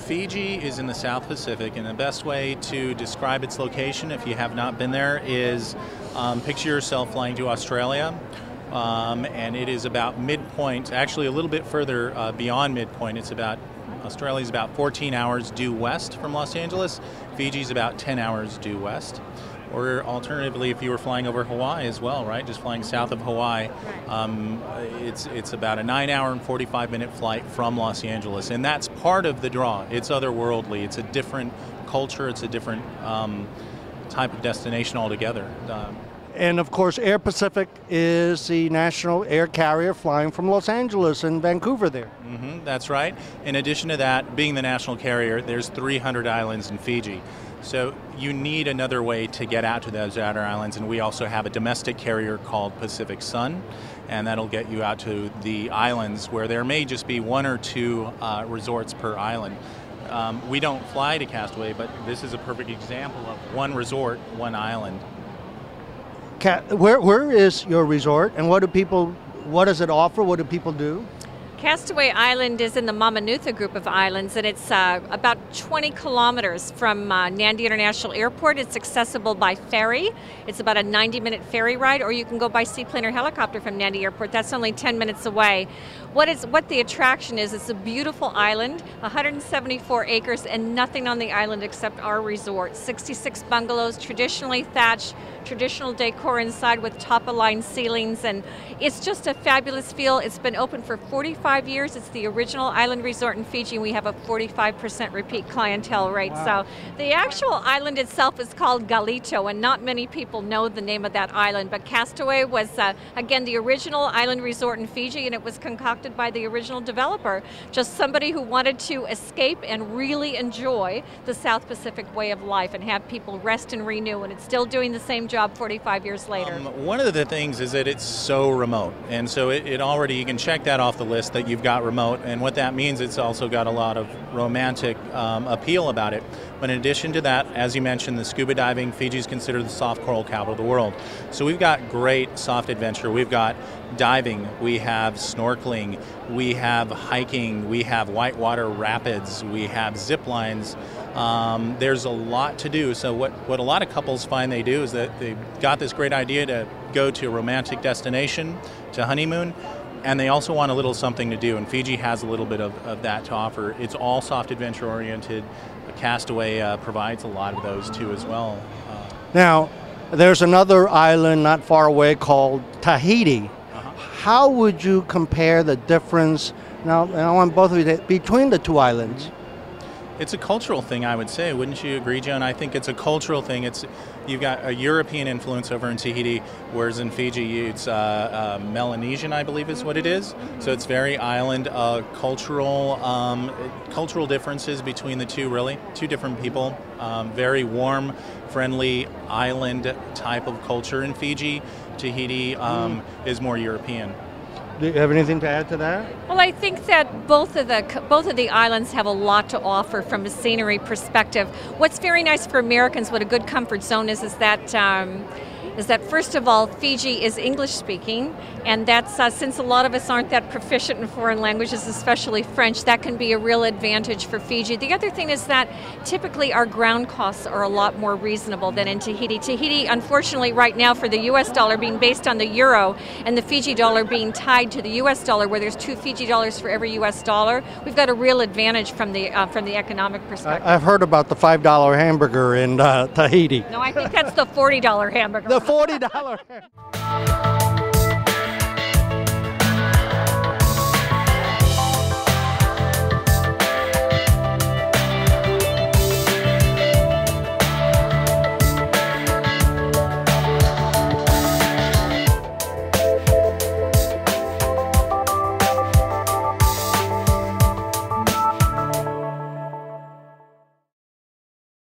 Fiji is in the South Pacific, and the best way to describe its location, if you have not been there, is picture yourself flying to Australia, and it is about midpoint, actually a little bit further beyond midpoint. Australia is about 14 hours due west from Los Angeles. Fiji is about 10 hours due west. Or alternatively, if you were flying over Hawaii as well, right, just flying south of Hawaii, it's about a 9-hour and 45-minute flight from Los Angeles, and that's part of the draw. It's otherworldly. It's a different culture. It's a different type of destination altogether. And of course, Air Pacific is the national air carrier flying from Los Angeles and Vancouver there. That's right. In addition to that, being the national carrier, there's 300 islands in Fiji. So you need another way to get out to those outer islands, and we also have a domestic carrier called Pacific Sun, and that'll get you out to the islands where there may just be 1 or 2 resorts per island. We don't fly to Castaway, but this is a perfect example of one resort, one island. Where is your resort, and what does it offer? What do people do? Castaway Island is in the Mamanutha group of islands, and it's about 20 kilometers from Nandi International Airport. It's accessible by ferry. It's about a 90-minute ferry ride, or you can go by seaplane or helicopter from Nandi Airport. That's only 10 minutes away. What the attraction is, it's a beautiful island, 174 acres, and nothing on the island except our resort. 66 bungalows, traditionally thatched, traditional decor inside with top-of-line ceilings, and it's just a fabulous feel. It's been open for 45 years. It's the original island resort in Fiji, and we have a 45% repeat clientele rate. Wow. So the actual island itself is called Galito, and not many people know the name of that island, but Castaway was, again, the original island resort in Fiji, and it was concocted by the original developer, just somebody who wanted to escape and really enjoy the South Pacific way of life and have people rest and renew, and it's still doing the same job 45 years later. One of the things is that it's so remote, and so it already, you can check that off the list that you've got remote, and what that means, it's also got a lot of romantic appeal about it. But in addition to that, as you mentioned, the scuba diving, Fiji is considered the soft coral capital of the world. So we've got great soft adventure. We've got diving, we have snorkeling, we have hiking, we have whitewater rapids, we have zip lines. There's a lot to do. So what a lot of couples find they do is that they've got this great idea to go to a romantic destination, to honeymoon, and they also want a little something to do, and Fiji has a little bit of that to offer. It's all soft adventure oriented. Castaway provides a lot of those too as well. Now, there's another island not far away called Tahiti. How would you compare the difference, now I want both of you, between the two islands? It's a cultural thing, I would say. Wouldn't you agree, Joan? I think it's a cultural thing. You've got a European influence over in Tahiti, whereas in Fiji it's Melanesian, I believe is what it is. So it's very island, cultural differences between the two, really. Two different people. Very warm, friendly island type of culture in Fiji. Tahiti is more European. Do you have anything to add to that? Well, I think that both of the islands have a lot to offer from a scenery perspective. What's very nice for Americans, what a good comfort zone is that first of all, Fiji is English speaking, and that's since a lot of us aren't that proficient in foreign languages, especially French, that can be a real advantage for Fiji. The other thing is that typically our ground costs are a lot more reasonable than in Tahiti. Tahiti, unfortunately, right now, for the US dollar being based on the euro and the Fiji dollar being tied to the US dollar, where there's 2 Fiji dollars for every US dollar, we've got a real advantage from the economic perspective. I've heard about the $5 hamburger in Tahiti. No, I think that's the $40 hamburger. The $40 hamburger.